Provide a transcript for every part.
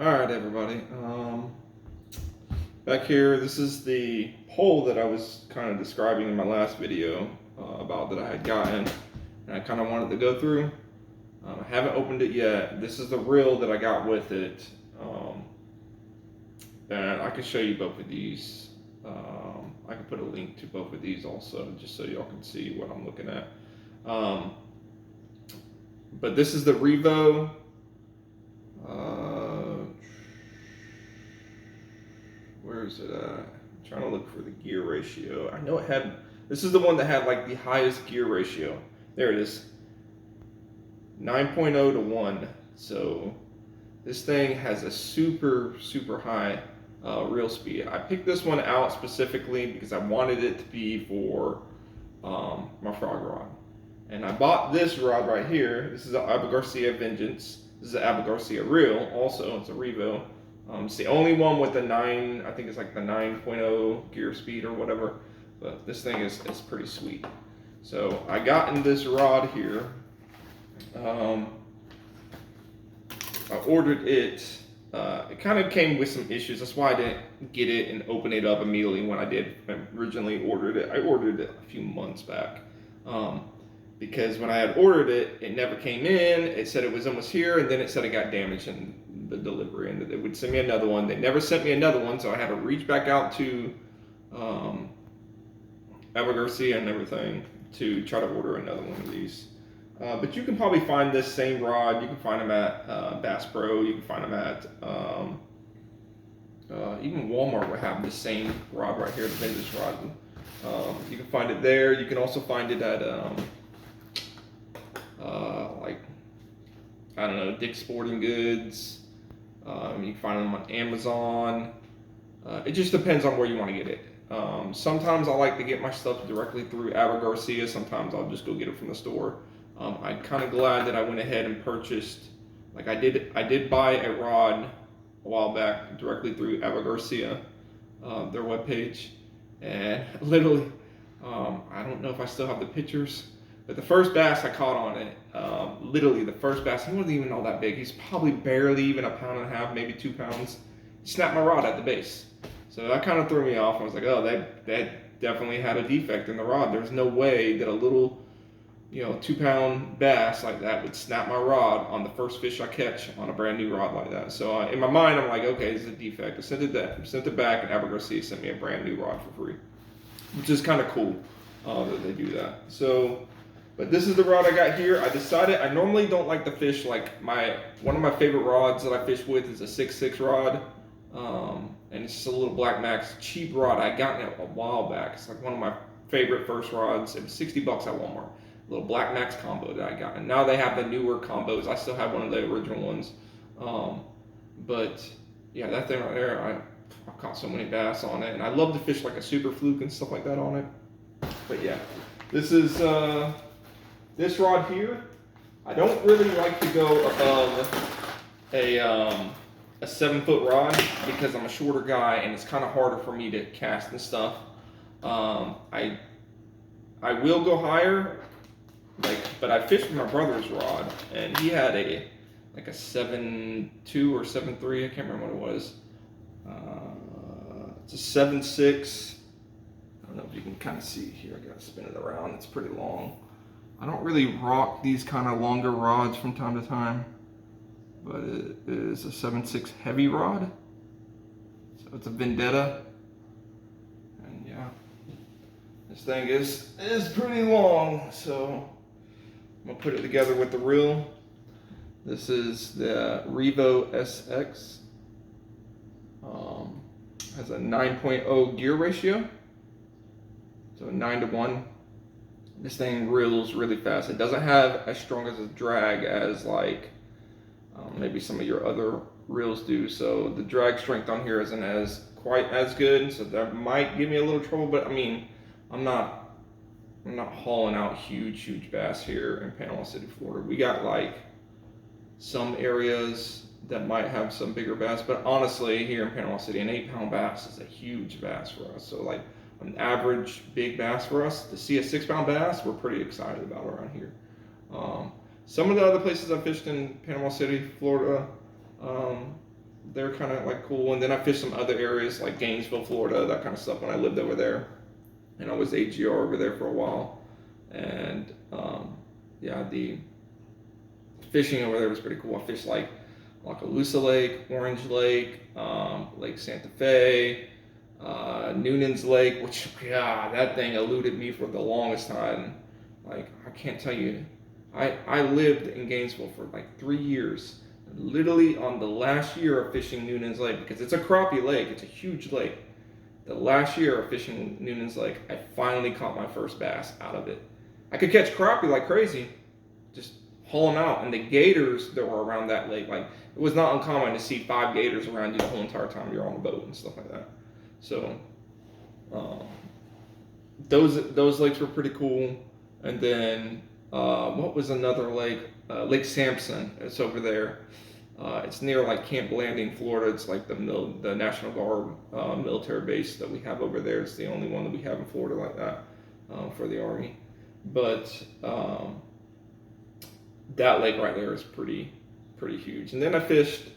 Alright everybody, back here, this is the pole that I was kind of describing in my last video about that I had gotten, and I kind of wanted to go through. I haven't opened it yet. This is the reel that I got with it, and I can show you both of these. I can put a link to both of these also, just so y'all can see what I'm looking at. But this is the Revo. Where is it at? I'm trying to look for the gear ratio. I know it had, this is the one that had like the highest gear ratio. There it is. 9.0 to 1. So this thing has a super high reel speed. I picked this one out specifically because I wanted it to be for my frog rod. And I bought this rod right here. This is an Garcia Vengeance. This is an Garcia reel also. It's a Revo. It's the only one with the 9, I think it's like the 9.0 gear speed or whatever. But this thing is pretty sweet. So I got in this rod here. I ordered it. It kind of came with some issues. That's why I didn't get it and open it up immediately when I did originally ordered it. I ordered it a few months back. Because when I had ordered it, it never came in. It said it was almost here, and then it said it got damaged in the delivery, and they would send me another one. They never sent me another one, so I had to reach back out to Garcia and everything to try to order another one of these. But you can probably find this same rod. You can find them at Bass Pro. You can find them at even Walmart would have the same rod right here, the vintage rod. You can find it there. You can also find it at like, I don't know, Dick's Sporting Goods. You can find them on Amazon. It just depends on where you want to get it. Sometimes I like to get my stuff directly through Garcia. Sometimes I'll just go get it from the store. I'm kind of glad that I went ahead and purchased, like I did buy a rod a while back directly through Garcia, their webpage, and literally, I don't know if I still have the pictures, but the first bass I caught on it, literally the first bass, he wasn't even all that big. He's probably barely even 1.5 pounds, maybe 2 pounds. He snapped my rod at the base. So that kind of threw me off. I was like, oh, that definitely had a defect in the rod. There's no way that a little, 2-pound bass like that would snap my rod on the first fish I catch on a brand new rod like that. So in my mind, I'm like, okay, this is a defect. I sent it back, and Garcia sent me a brand new rod for free, which is kind of cool that they do that. So, but this is the rod I got here. I decided I normally don't like to fish like one of my favorite rods that I fish with is a 6.6 rod, and it's just a little Black Max cheap rod. I got it a while back. It's like one of my favorite first rods. It was $60 at Walmart. Little Black Max combo that I got, and now they have the newer combos. I still have one of the original ones, but yeah, that thing right there, I caught so many bass on it, and I love to fish like a super fluke and stuff like that on it. But yeah, this is this rod here. I don't really like to go above a 7-foot rod because I'm a shorter guy and it's kind of harder for me to cast and stuff. I will go higher. But I fished with my brother's rod, and he had a 7.2 or 7.3. I can't remember what it was. It's a 7.6. I don't know if you can kind of see here. I gotta spin it around. It's pretty long. I don't really rock these kind of longer rods from time to time, but it is a 7.6 heavy rod. So it's a Vendetta, and yeah, this thing is pretty long. So I'm gonna put it together with the reel. This is the Revo SX. Has a 9.0 gear ratio, so 9 to 1. This thing reels really fast. It doesn't have as strong as a drag as like maybe some of your other reels do. So the drag strength on here isn't quite as good. So that might give me a little trouble. But I mean, I'm not hauling out huge bass here in Panama City, Florida. We got like some areas that might have some bigger bass, but honestly, here in Panama City, an 8-pound bass is a huge bass for us. So like an average big bass for us, to see a 6-pound bass, we're pretty excited about around here. Some of the other places I fished in Panama City, Florida, they're kind of like cool. And then I fished some other areas like Gainesville, Florida, that kind of stuff when I lived over there. And I was AGR over there for a while. And yeah, the fishing over there was pretty cool. I fished like Lockaloosa Lake, Orange Lake, Lake Santa Fe, Noonan's Lake, which, yeah, that thing eluded me for the longest time. Like, I can't tell you, I lived in Gainesville for like 3 years. Literally on the last year of fishing Noonan's Lake, because it's a crappie lake, it's a huge lake. The last year of fishing Noonan's Lake, I finally caught my first bass out of it. I could catch crappie like crazy, just haul them out. And the gators that were around that lake, like, it was not uncommon to see 5 gators around you the whole entire time you're on the boat and stuff like that. So those lakes were pretty cool. And then what was another lake? Lake Sampson. It's over there. It's near like Camp Blanding, Florida. It's like the National Guard military base that we have over there. It's the only one that we have in Florida like that for the Army. But that lake right there is pretty huge. And then I fished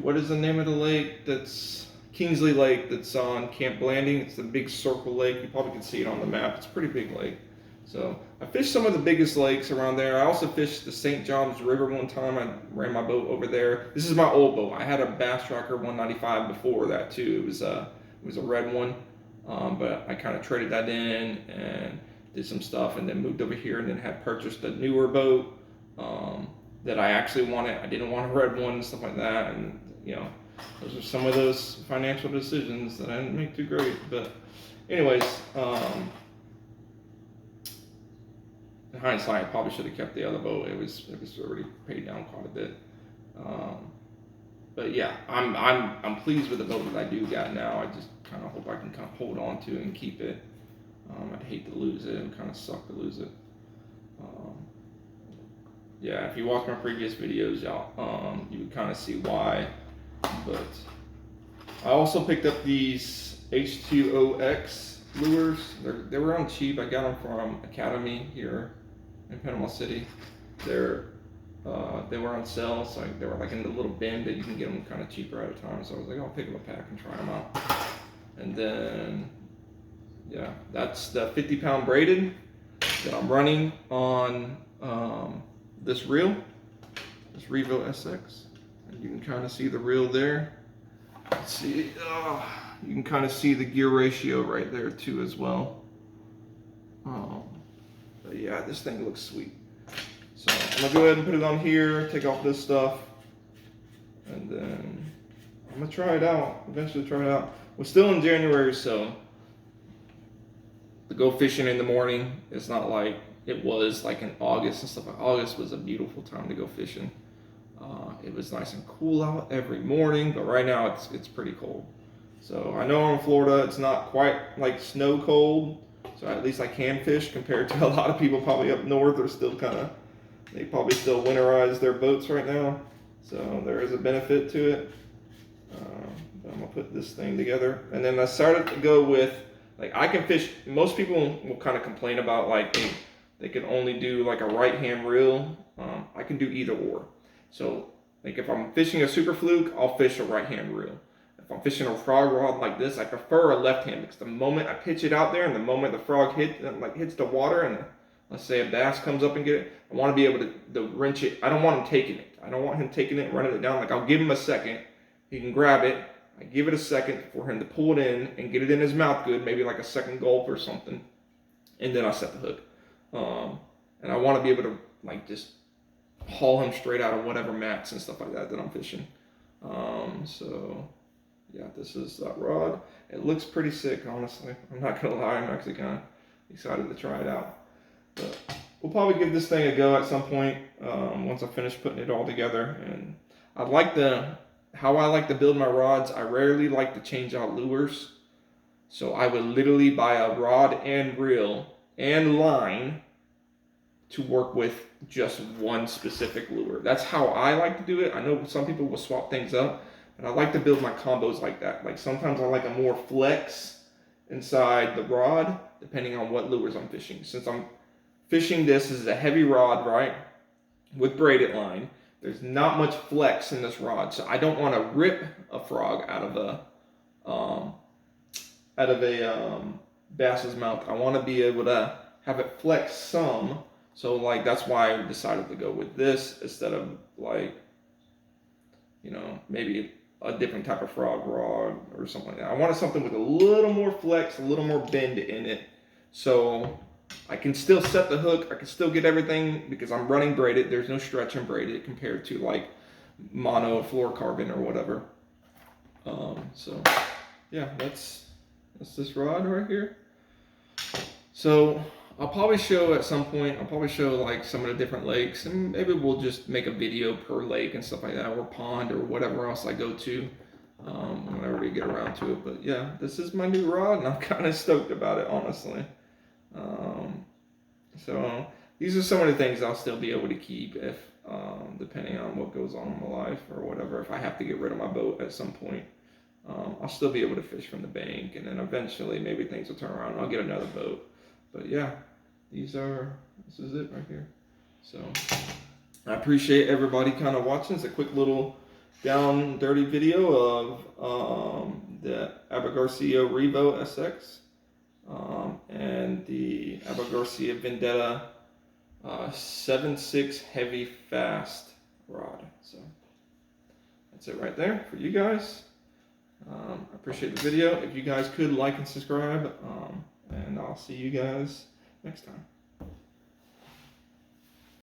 what is the name of the lake? That's Kingsley Lake, that's on Camp Blanding. It's the big circle lake. You probably can see it on the map. It's a pretty big lake. So I fished some of the biggest lakes around there. I also fished the St. Johns River one time. I ran my boat over there. This is my old boat. I had a Bass Tracker 195 before that too. It was a red one, but I kind of traded that in and did some stuff, and then moved over here, and then had purchased a newer boat that I actually wanted. I didn't want a red one and stuff like that, and you know, those are some of those financial decisions that I didn't make too great. But anyways, in hindsight, I probably should have kept the other boat. It was already paid down quite a bit. But yeah, I'm pleased with the boat that I do got now. I just kind of hope I can kind of hold on to it and keep it. I'd hate to lose it. It would kind of suck to lose it. Yeah, if you watch my previous videos, y'all, you would kind of see why. But I also picked up these H2OX lures. They were on cheap. I got them from Academy here in Panama City. They were on sale, so they were like in the little bin, but you can get them kind of cheaper at a time. So I was like, I'll pick up a pack and try them out. And then, yeah, that's the 50-pound braided that I'm running on this reel, this Revo SX. And you can kind of see the reel there. Let's see, you can kind of see the gear ratio right there too as well. But yeah, this thing looks sweet. So I'm gonna go ahead and put it on here, take off this stuff, and then I'm gonna try it out, eventually try it out. We're still in January, so to go fishing in the morning, it's not like it was like in August and stuff. August was a beautiful time to go fishing. It was nice and cool out every morning, but right now it's pretty cold. So I know in Florida it's not quite like snow cold, so at least I can fish compared to a lot of people probably up north are still they probably still winterize their boats right now. So there is a benefit to it. I'm gonna put this thing together. And then I started to go with, like, I can fish, most people will kind of complain about like they can only do like a right hand reel. I can do either or. So like if I'm fishing a super fluke, I'll fish a right hand reel. If I'm fishing a frog rod like this, I prefer a left hand, because the moment I pitch it out there and the moment the frog hits the water and let's say a bass comes up and get it, I want to be able to wrench it. I don't want him taking it. I don't want him taking it and running it down. Like, I'll give him a second. He can grab it. I give it a second for him to pull it in and get it in his mouth good, maybe like a second gulp or something. And then I set the hook. And I want to be able to like just haul him straight out of whatever mats and stuff like that I'm fishing. So yeah, this is that rod. It looks pretty sick, honestly. I'm not gonna lie, I'm actually kind of excited to try it out. But we'll probably give this thing a go at some point once I finish putting it all together. And how I like to build my rods, I rarely like to change out lures. So I would literally buy a rod and reel and line to work with just one specific lure. That's how I like to do it. I know some people will swap things up, but I like to build my combos like that. Like sometimes I like a more flex inside the rod, depending on what lures I'm fishing. Since I'm fishing this is a heavy rod, right? with braided line. There's not much flex in this rod, so I don't want to rip a frog out of a bass's mouth. I want to be able to have it flex some. So like that's why I decided to go with this instead of like, you know, maybe a different type of frog rod or something like that. I wanted something with a little more flex, a little more bend in it, so I can still set the hook. I can still get everything because I'm running braided. There's no stretch in braided compared to like mono fluorocarbon or whatever. So yeah, that's this rod right here. So I'll probably show at some point, I'll probably show like some of the different lakes, and maybe we'll just make a video per lake and stuff like that, or pond or whatever else I go to whenever we get around to it. But yeah, this is my new rod and I'm kind of stoked about it, honestly. So these are some of the things I'll still be able to keep if, depending on what goes on in my life or whatever, if I have to get rid of my boat at some point. I'll still be able to fish from the bank, and then eventually maybe things will turn around and I'll get another boat. But yeah, this is it right here. So I appreciate everybody kind of watching. It's a quick little down and dirty video of the Abu Garcia Revo SX and the Abu Garcia Vendetta 7.6 heavy fast rod. So that's it right there for you guys. I appreciate the video. If you guys could like and subscribe, and I'll see you guys next time.